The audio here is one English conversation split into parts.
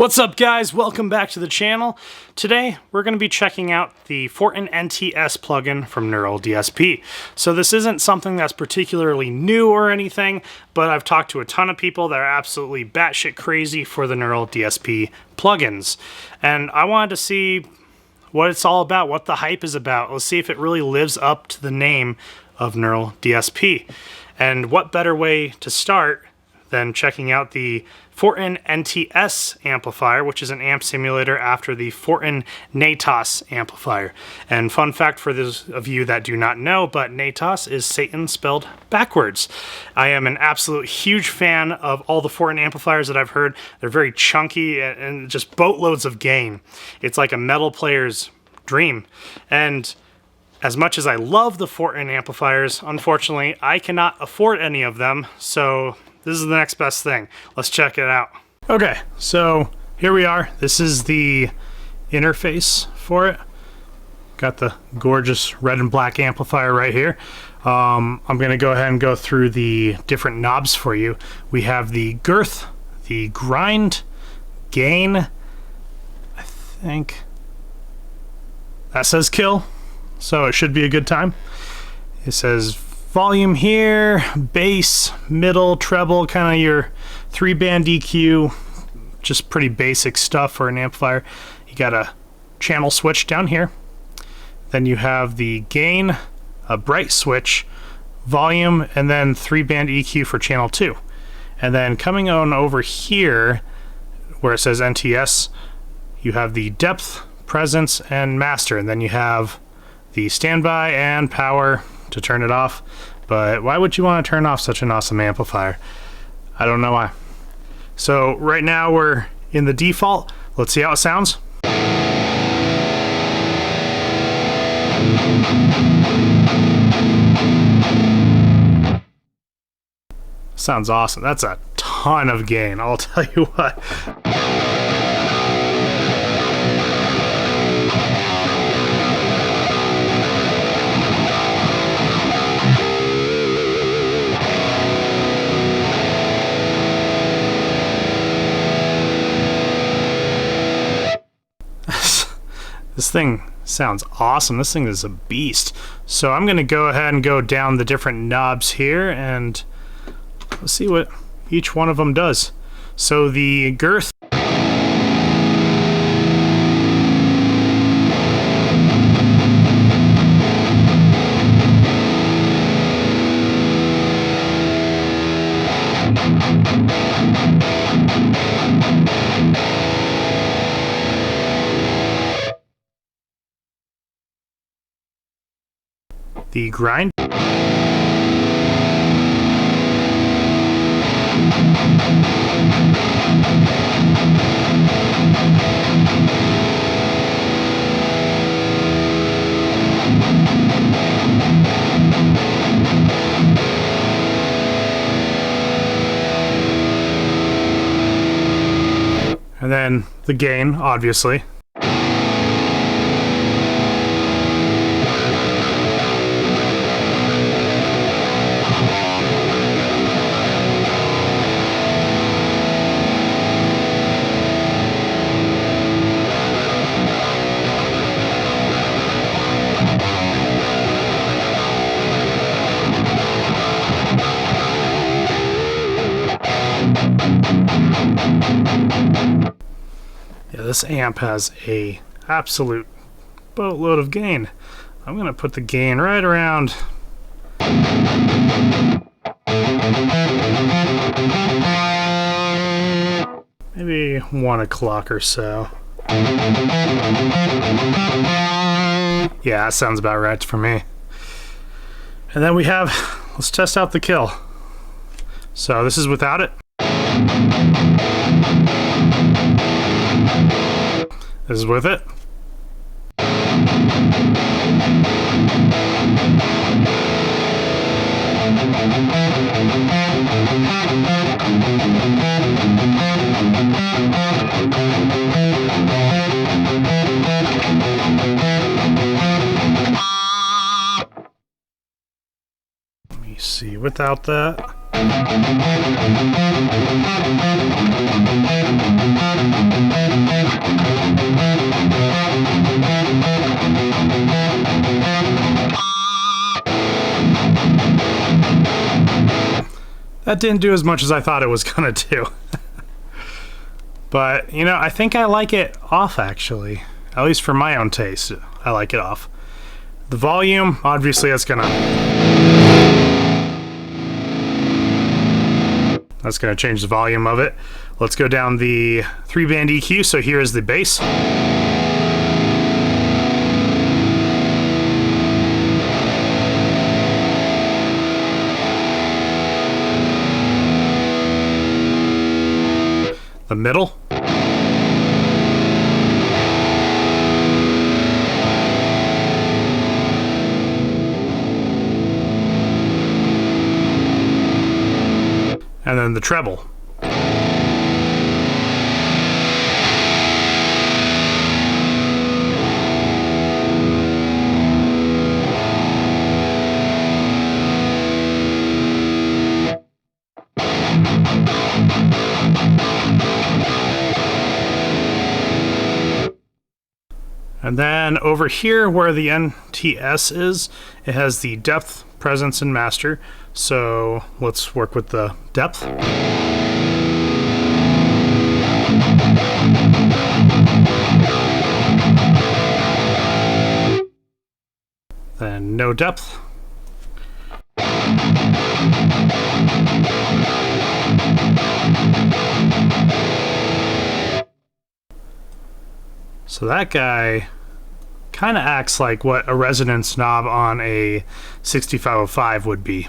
What's up guys, welcome back to the channel. Today we're going to be checking out the Fortin NTS plugin from Neural DSP. So this isn't something that's particularly new or anything, but I've talked to a ton of people that are absolutely batshit crazy for the Neural DSP plugins. And I wanted to see what it's all about, what the hype is about. Let's see if it really lives up to the name of Neural DSP. And what better way to start than checking out the Fortin NTS amplifier, which is an amp simulator after the Fortin Natas amplifier. And fun fact for those of you that do not know, but Natas is Satan spelled backwards. I am an absolute huge fan of all the Fortin amplifiers that I've heard. They're very chunky and just boatloads of gain. It's like a metal player's dream. And as much as I love the Fortin amplifiers, unfortunately, I cannot afford any of them, so this is the next best thing. Let's check it out. Okay, so here we are. This is the interface for it. Got the gorgeous red and black amplifier right here. I'm gonna go ahead and go through the different knobs for you. We have the girth, the grind, gain, I think that says kill, so it should be a good time. It says volume here, bass, middle, treble, kind of your 3-band EQ, just pretty basic stuff for an amplifier. You got a channel switch down here. Then you have the gain, a bright switch, volume, and then 3-band EQ for channel 2. And then coming on over here, where it says NTS, you have the depth, presence, and master. And then you have the standby and power to turn it off. But why would you want to turn off such an awesome amplifier? I don't know why. So right now we're in the default. Let's see how it sounds. Sounds awesome. That's a ton of gain, I'll tell you what. This thing sounds awesome. This thing is a beast. So I'm going to go ahead and go down the different knobs here and let's see what each one of them does. So the girth. The grind. And then the gain, obviously. Yeah, this amp has a absolute boatload of gain. I'm gonna put the gain right around maybe 1 o'clock or so. Yeah, that sounds about right for me. And then we have, let's test out the kill. So this is without it. This is with it. Let me see without that. That didn't do as much as I thought it was gonna do. But, you know, I think I like it off, actually. At least for my own taste, I like it off. The volume, obviously that's gonna change the volume of it. Let's go down the 3-band EQ. So here is the bass. The middle. And then the treble. And then over here where the NTS is, it has the depth, presence, and master. So let's work with the depth. Then no depth. So that guy kind of acts like what a resonance knob on a 6505 would be.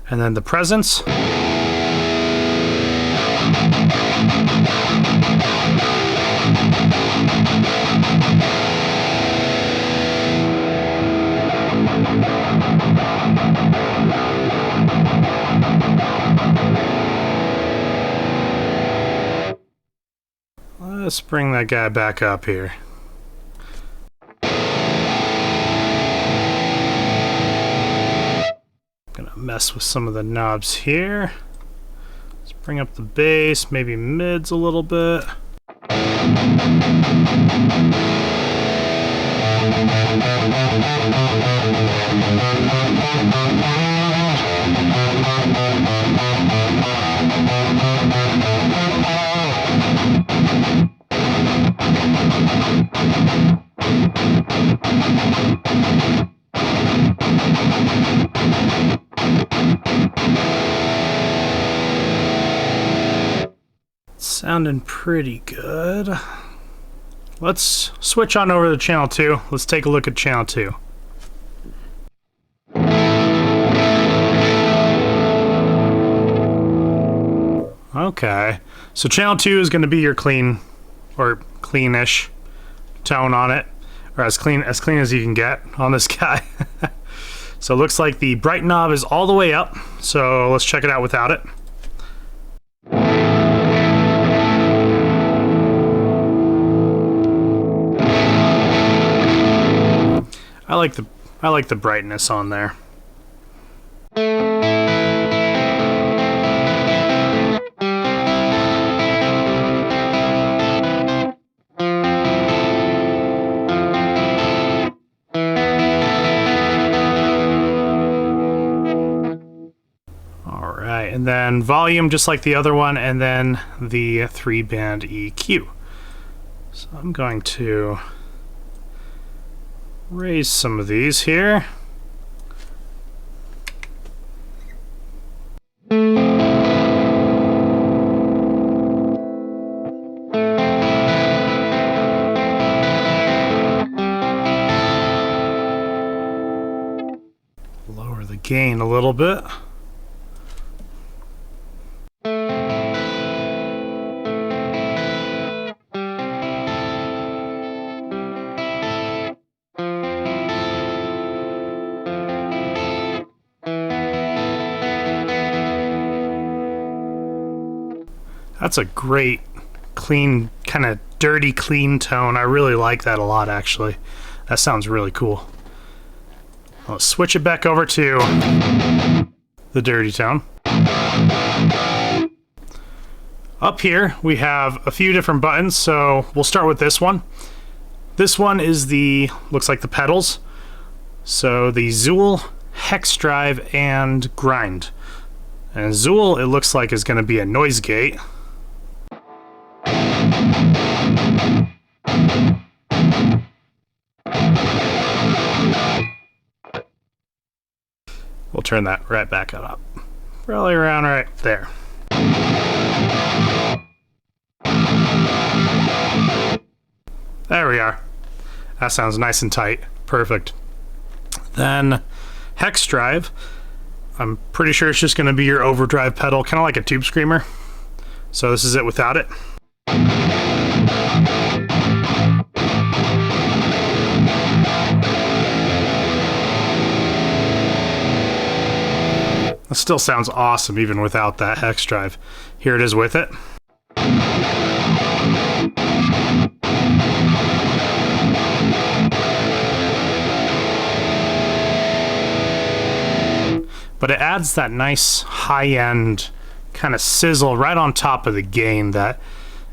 And then the presence. Let's bring that guy back up here. Gonna mess with some of the knobs here. Let's bring up the bass, maybe mids a little bit. Sounding pretty good. Let's switch on over to channel 2. Let's take a look at channel 2. Okay, so channel 2 is going to be your clean or cleanish tone on it, or as clean as you can get on this guy. So it looks like the bright knob is all the way up, so let's check it out without it. I like the brightness on there. Alright, and then volume just like the other one, and then the 3-band EQ. So I'm going to raise some of these here. Lower the gain a little bit. That's a great, clean, kind of dirty, clean tone. I really like that a lot, actually. That sounds really cool. Let's switch it back over to the dirty tone. Up here, we have a few different buttons, so we'll start with this one. This one is looks like the pedals. So the Zool, Hex Drive, and Grind. And Zool, it looks like, is going to be a noise gate. We'll turn that right back up. Probably around right there. There we are. That sounds nice and tight. Perfect. Then hex drive. I'm pretty sure it's just going to be your overdrive pedal, kind of like a tube screamer. So this is it without it. It still sounds awesome even without that hex drive. Here it is with it. But it adds that nice high-end kind of sizzle right on top of the gain that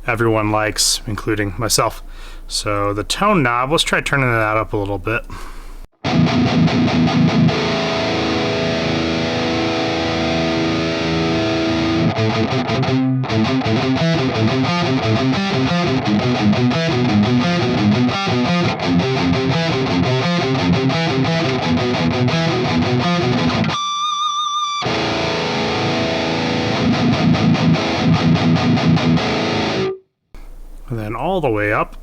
everyone likes, including myself. So the tone knob, let's try turning that up a little bit. And then all the way up.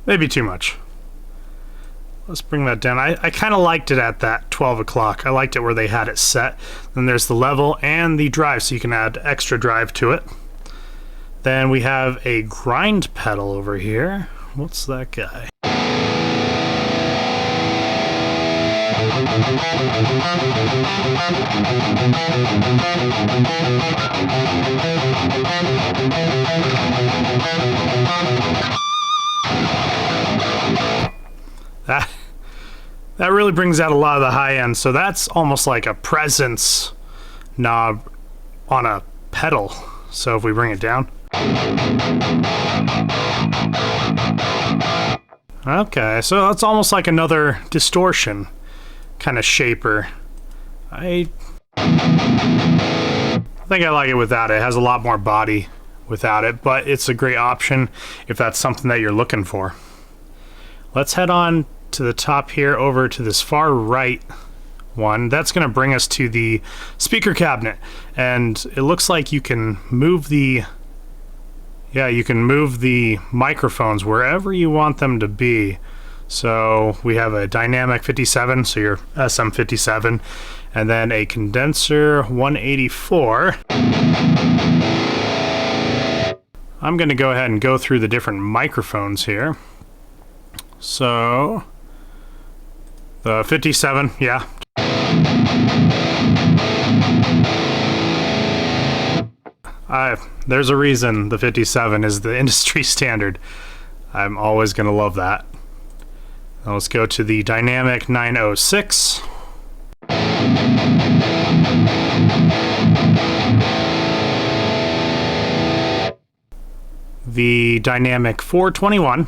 Maybe too much. Let's bring that down. I kind of liked it at that 12 o'clock. I liked it where they had it set. Then there's the level and the drive, so you can add extra drive to it. Then we have a grind pedal over here. What's that guy? That really brings out a lot of the high end. So that's almost like a presence knob on a pedal. So if we bring it down. Okay, so that's almost like another distortion kind of shaper. I think I like it without it. It has a lot more body without it, but it's a great option if that's something that you're looking for. Let's head on to the top here over to this far right one. That's going to bring us to the speaker cabinet, and it looks like you can move the microphones wherever you want them to be. So we have a dynamic 57, so your SM57, and then a condenser 184. I'm going to go ahead and go through the different microphones here. So the 57, yeah. There's a reason the 57 is the industry standard. I'm always going to love that. Now let's go to the dynamic 906. The dynamic 421.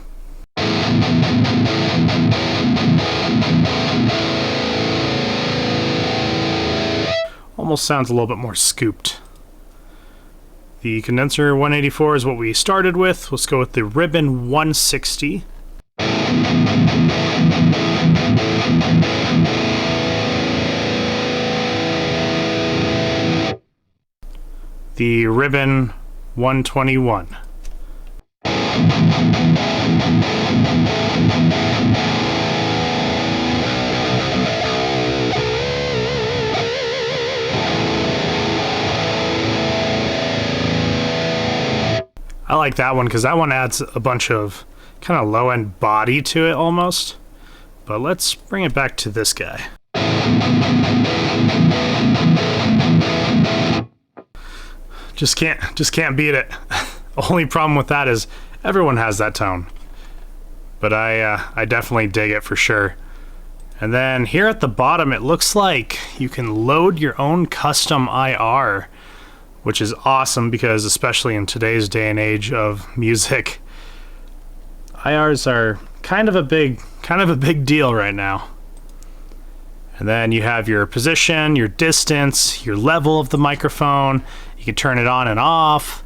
Almost sounds a little bit more scooped. The condenser 184 is what we started with. Let's go with the ribbon 160. The ribbon 121. I like that one because that one adds a bunch of kind of low-end body to it almost. But let's bring it back to this guy. Just can't beat it. Only problem with that is everyone has that tone. But I definitely dig it for sure. And then here at the bottom, it looks like you can load your own custom IR, which is awesome because especially in today's day and age of music, IRs are kind of a big deal right now. And then you have your position, your distance, your level of the microphone. You can turn it on and off.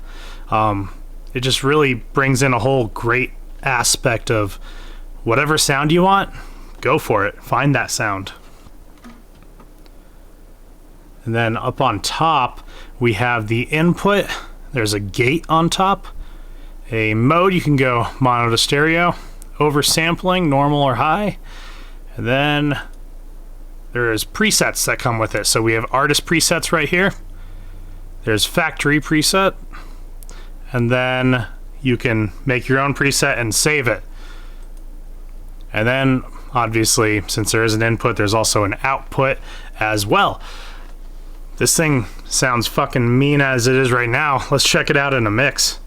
It just really brings in a whole great aspect of whatever sound you want, go for it. Find that sound. And then up on top, we have the input. There's a gate on top. A mode, you can go mono to stereo, oversampling, normal or high. And then there's presets that come with it. So we have artist presets right here. There's factory preset. And then you can make your own preset and save it. And then obviously, since there is an input, there's also an output as well. This thing sounds fucking mean as it is right now. Let's check it out in a mix.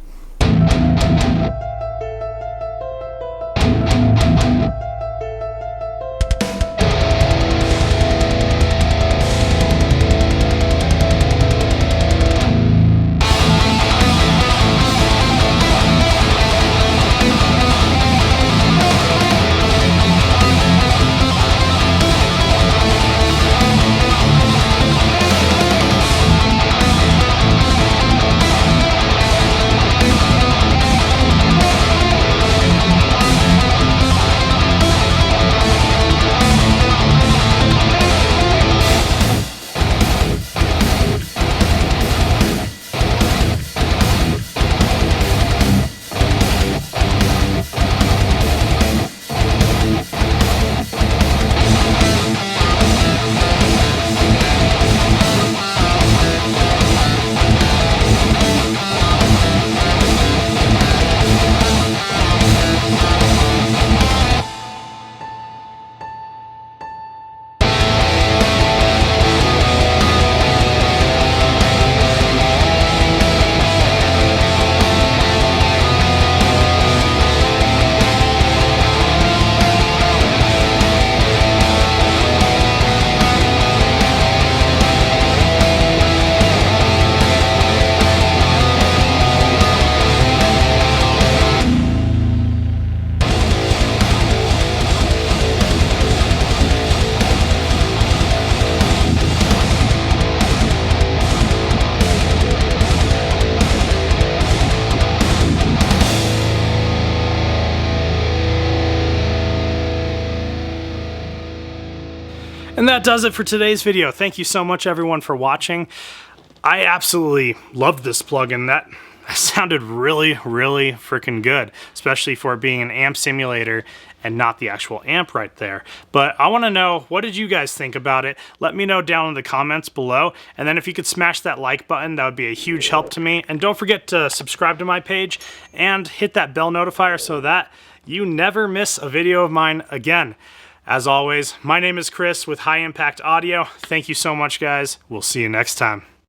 And that does it for today's video. Thank you so much everyone for watching. I absolutely loved this plugin. That sounded really, really freaking good, especially for it being an amp simulator and not the actual amp right there. But I want to know, what did you guys think about it? Let me know down in the comments below. And then if you could smash that like button, that would be a huge help to me. And don't forget to subscribe to my page and hit that bell notifier so that you never miss a video of mine again. As always, my name is Chris with High Impact Audio. Thank you so much, guys. We'll see you next time.